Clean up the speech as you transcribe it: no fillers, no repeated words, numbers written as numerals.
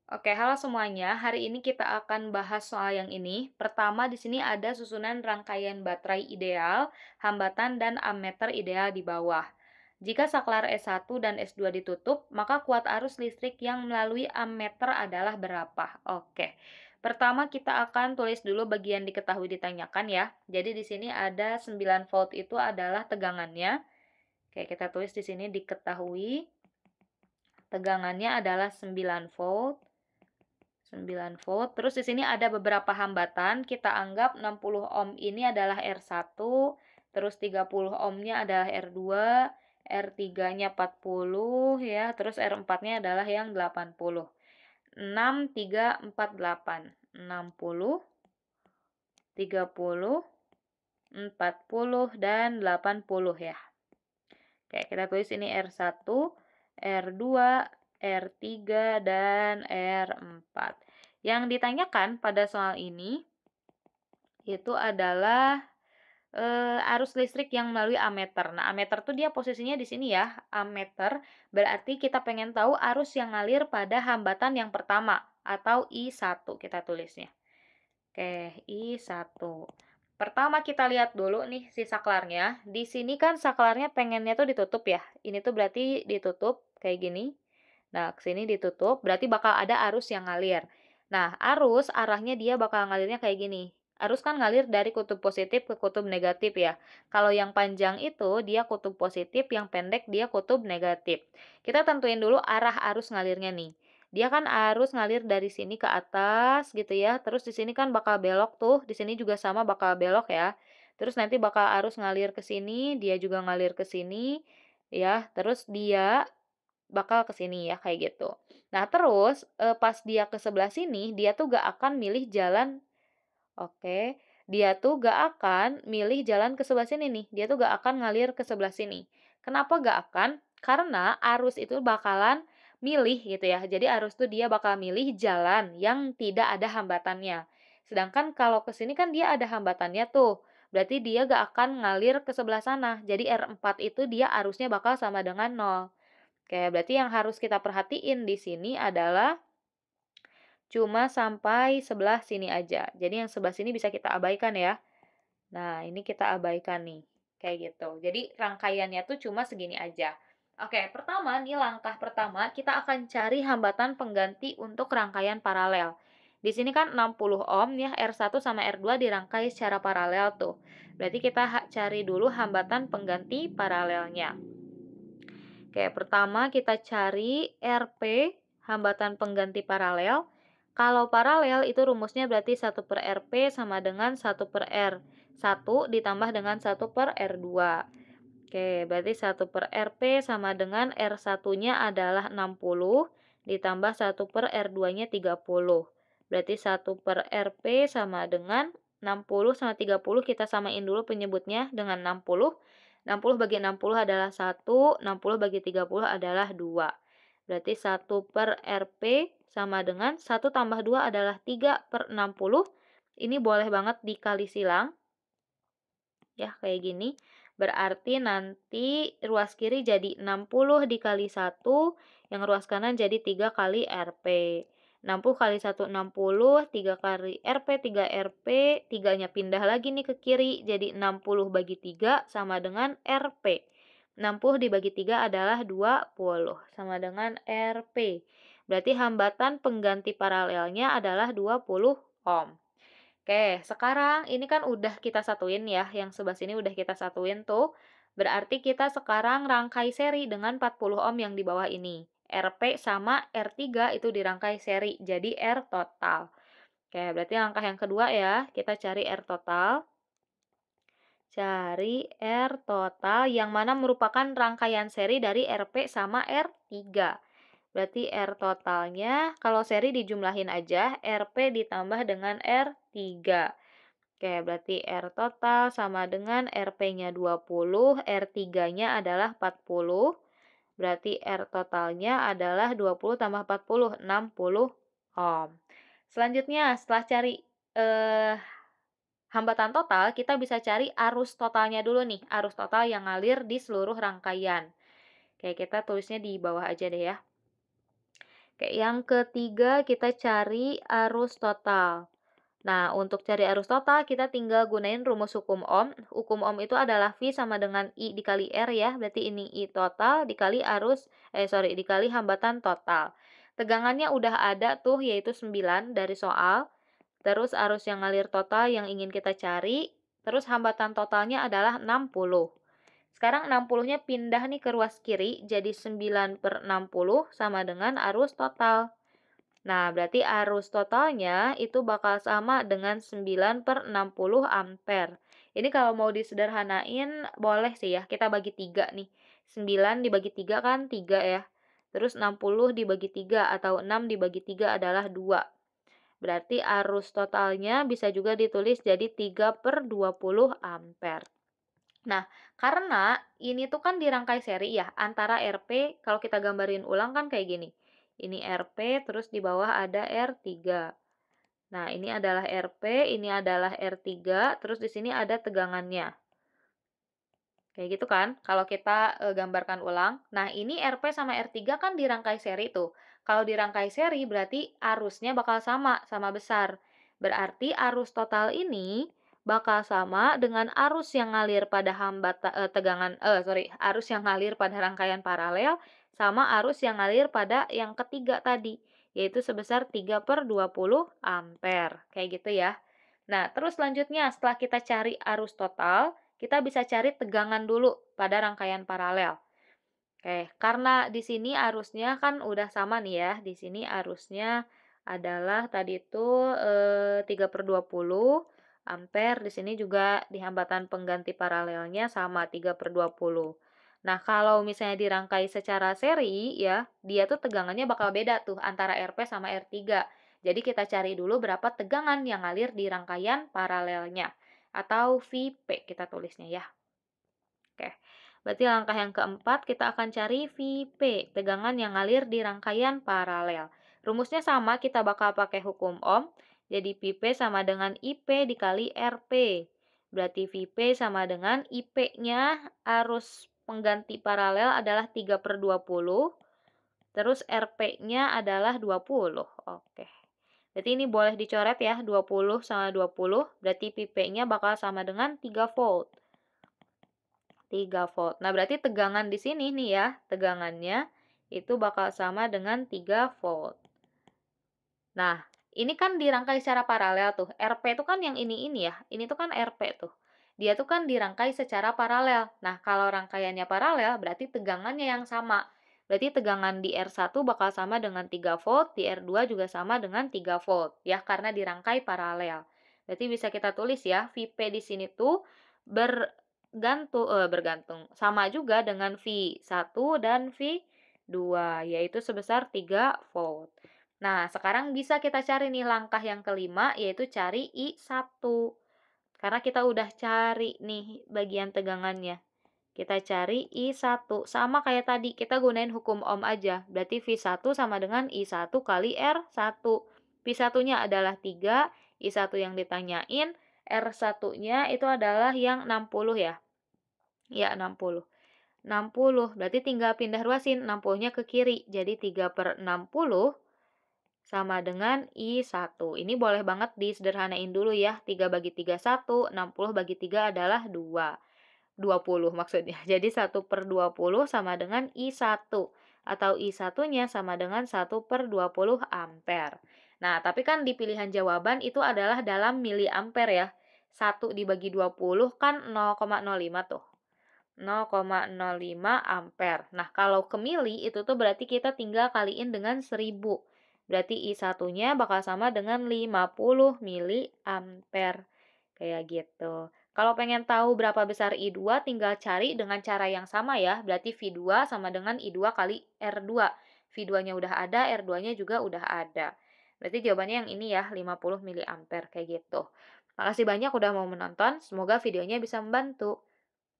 Oke, halo semuanya. Hari ini kita akan bahas soal yang ini. Pertama, di sini ada susunan rangkaian baterai ideal, hambatan, dan ammeter ideal di bawah. Jika saklar S1 dan S2 ditutup, maka kuat arus listrik yang melalui ammeter adalah berapa? Oke. Pertama, kita akan tulis dulu bagian diketahui ditanyakan ya. Jadi di sini ada 9 volt itu adalah tegangannya. Oke, kita tulis di sini diketahui. Tegangannya adalah 9 volt. 9 volt. Terus di sini ada beberapa hambatan. Kita anggap 60 ohm ini adalah R1, terus 30 ohmnya adalah R2, R3-nya 40 ya, terus R4-nya adalah yang 80. 6, 3, 4, 8. 60, 30, 40, dan 80 ya. Oke, kita tulis ini R1, R2, R3, dan R4. Yang ditanyakan pada soal ini itu adalah arus listrik yang melalui ammeter. Nah, ammeter tuh dia posisinya di sini ya. Ammeter berarti kita pengen tahu arus yang ngalir pada hambatan yang pertama atau I1 kita tulisnya. Oke, I1. Pertama kita lihat dulu nih si saklarnya. Di sini kan saklarnya pengennya tuh ditutup ya. Ini tuh berarti ditutup kayak gini. Nah, ke sini ditutup, berarti bakal ada arus yang ngalir. Nah, arus arahnya dia bakal ngalirnya kayak gini. Arus kan ngalir dari kutub positif ke kutub negatif ya. Kalau yang panjang itu dia kutub positif, yang pendek dia kutub negatif. Kita tentuin dulu arah arus ngalirnya nih. Dia kan arus ngalir dari sini ke atas gitu ya. Terus di sini kan bakal belok tuh, di sini juga sama bakal belok ya. Terus nanti bakal arus ngalir ke sini, dia juga ngalir ke sini ya. Terus dia bakal ke sini ya, kayak gitu. Nah, terus, pas dia ke sebelah sini, dia tuh gak akan milih jalan oke, dia tuh gak akan milih jalan ke sebelah sini nih, dia tuh gak akan ngalir ke sebelah sini. Kenapa gak akan? Karena arus itu bakalan milih gitu ya, jadi arus tuh dia bakal milih jalan yang tidak ada hambatannya. Sedangkan kalau ke sini kan dia ada hambatannya tuh, berarti dia gak akan ngalir ke sebelah sana. Jadi R4 itu dia arusnya bakal sama dengan 0. Oke, berarti yang harus kita perhatiin di sini adalah cuma sampai sebelah sini aja. Jadi yang sebelah sini bisa kita abaikan ya. Nah, ini kita abaikan nih. Kayak gitu. Jadi rangkaiannya tuh cuma segini aja. Oke, pertama nih langkah pertama kita akan cari hambatan pengganti untuk rangkaian paralel. Di sini kan 60 ohm ya, R1 sama R2 dirangkai secara paralel tuh. Berarti kita cari dulu hambatan pengganti paralelnya. Oke, pertama kita cari RP, hambatan pengganti paralel. Kalau paralel itu rumusnya berarti 1 per RP sama dengan 1 per R1 ditambah dengan 1 per R2. Oke, berarti 1 per RP sama dengan R1-nya adalah 60, ditambah 1 per R2-nya 30. Berarti 1 per RP sama dengan 60 sama 30, kita samain dulu penyebutnya dengan 60. 60 bagi 60 adalah 1, 60 bagi 30 adalah 2. Berarti 1 per RP sama dengan 1 tambah 2 adalah 3 per 60. Ini boleh banget dikali silang. Ya, kayak gini. Berarti nanti ruas kiri jadi 60 dikali 1, yang ruas kanan jadi 3 kali RP. 60 kali 1, 60, 3 kali RP, 3 RP, 3-nya pindah lagi nih ke kiri, jadi 60 bagi 3 sama dengan RP. 60 dibagi 3 adalah 20, sama dengan RP. Berarti hambatan pengganti paralelnya adalah 20 ohm. Oke, sekarang ini kan udah kita satuin ya, yang sebelah sini udah kita satuin tuh. Berarti kita sekarang rangkai seri dengan 40 ohm yang di bawah ini. RP sama R3 itu dirangkai seri, jadi R total. Oke, berarti langkah yang kedua ya, kita cari R total. Cari R total yang mana merupakan rangkaian seri dari RP sama R3. Berarti R totalnya, kalau seri dijumlahin aja, RP ditambah dengan R3. Oke, berarti R total sama dengan RP-nya 20, R3-nya adalah 40. Berarti R totalnya adalah 20 tambah 40, 60 ohm. Selanjutnya, setelah cari eh, hambatan total, kita bisa cari arus totalnya dulu nih. Arus total yang ngalir di seluruh rangkaian. Oke, kita tulisnya di bawah aja deh ya. Oke, yang ketiga kita cari arus total. Nah, untuk cari arus total kita tinggal gunain rumus hukum Ohm. Hukum Ohm itu adalah V sama dengan I dikali R ya. Berarti ini I total dikali dikali hambatan total. Tegangannya udah ada tuh yaitu 9 dari soal. Terus arus yang ngalir total yang ingin kita cari. Terus hambatan totalnya adalah 60. Sekarang 60-nya pindah nih ke ruas kiri, jadi 9/60 sama dengan arus total. Nah, berarti arus totalnya itu bakal sama dengan 9/60 ampere. Ini kalau mau disederhanain, boleh sih ya, kita bagi 3 nih. 9 dibagi 3 kan 3 ya. Terus 60 dibagi 3 atau 6 dibagi 3 adalah 2. Berarti arus totalnya bisa juga ditulis jadi 3/20 ampere. Nah, karena ini tuh kan dirangkai seri ya, antara RP, kalau kita gambarin ulang kan kayak gini. Ini RP, terus di bawah ada R3. Nah, ini adalah RP, ini adalah R3, terus di sini ada tegangannya. Kayak gitu kan, kalau kita gambarkan ulang. Nah, ini RP sama R3 kan dirangkai seri tuh. Kalau dirangkai seri berarti arusnya bakal sama, sama besar. Berarti arus total ini bakal sama dengan arus yang ngalir pada arus yang ngalir pada rangkaian paralel sama arus yang ngalir pada yang ketiga tadi, yaitu sebesar 3/20 ampere. Kayak gitu ya. Nah, terus selanjutnya setelah kita cari arus total, kita bisa cari tegangan dulu pada rangkaian paralel. Oke, karena di sini arusnya kan udah sama nih ya. Di sini arusnya adalah tadi itu 3/20 ampere. Di sini juga di hambatan pengganti paralelnya sama 3/20. Nah, kalau misalnya dirangkai secara seri ya, dia tuh tegangannya bakal beda tuh antara RP sama R3. Jadi kita cari dulu berapa tegangan yang ngalir di rangkaian paralelnya atau VP kita tulisnya ya. Oke. Berarti langkah yang keempat kita akan cari VP, tegangan yang ngalir di rangkaian paralel. Rumusnya sama, kita bakal pakai hukum Ohm. Jadi VP sama dengan IP dikali RP. Berarti VP sama dengan IP-nya arus pengganti paralel adalah 3/20. Terus RP-nya adalah 20. Oke. Berarti ini boleh dicoret ya, 20 sama 20. Berarti VP-nya bakal sama dengan 3 volt. 3 volt. Nah, berarti tegangan di sini nih ya, tegangannya itu bakal sama dengan 3 volt. Nah, ini kan dirangkai secara paralel tuh. RP itu kan yang ini ya. Ini tuh kan RP tuh. Dia tuh kan dirangkai secara paralel. Nah, kalau rangkaiannya paralel berarti tegangannya yang sama. Berarti tegangan di R1 bakal sama dengan 3 volt, di R2 juga sama dengan 3 volt ya karena dirangkai paralel. Berarti bisa kita tulis ya, VP di sini tuh bergantung sama juga dengan V1 dan V2 yaitu sebesar 3 volt. Nah, sekarang bisa kita cari nih langkah yang kelima, yaitu cari I1. Karena kita udah cari nih bagian tegangannya. Kita cari I1. Sama kayak tadi, kita gunain hukum Ohm aja. Berarti V1 sama dengan I1 kali R1. V1-nya adalah 3, I1 yang ditanyain, R1-nya itu adalah yang 60 ya. Ya, 60. 60, berarti tinggal pindah ruasin 60-nya ke kiri. Jadi 3/60 sama dengan I1. Ini boleh banget disederhanain dulu ya. 3 bagi 3, 1. 60 bagi 3 adalah 2. 20 maksudnya. Jadi 1/20 sama dengan I1. Atau I1-nya sama dengan 1/20 ampere. Nah, tapi kan di pilihan jawaban itu adalah dalam miliampere ya. 1 dibagi 20 kan 0,05 tuh. 0,05 ampere. Nah, kalau ke mili itu tuh berarti kita tinggal kaliin dengan 1000. Berarti I1-nya bakal sama dengan 50 mili ampere. Kayak gitu. Kalau pengen tahu berapa besar I2, tinggal cari dengan cara yang sama ya. Berarti V2 sama dengan I2 kali R2. V2-nya udah ada, R2-nya juga udah ada. Berarti jawabannya yang ini ya, 50 mili ampere kayak gitu. Makasih banyak udah mau menonton. Semoga videonya bisa membantu.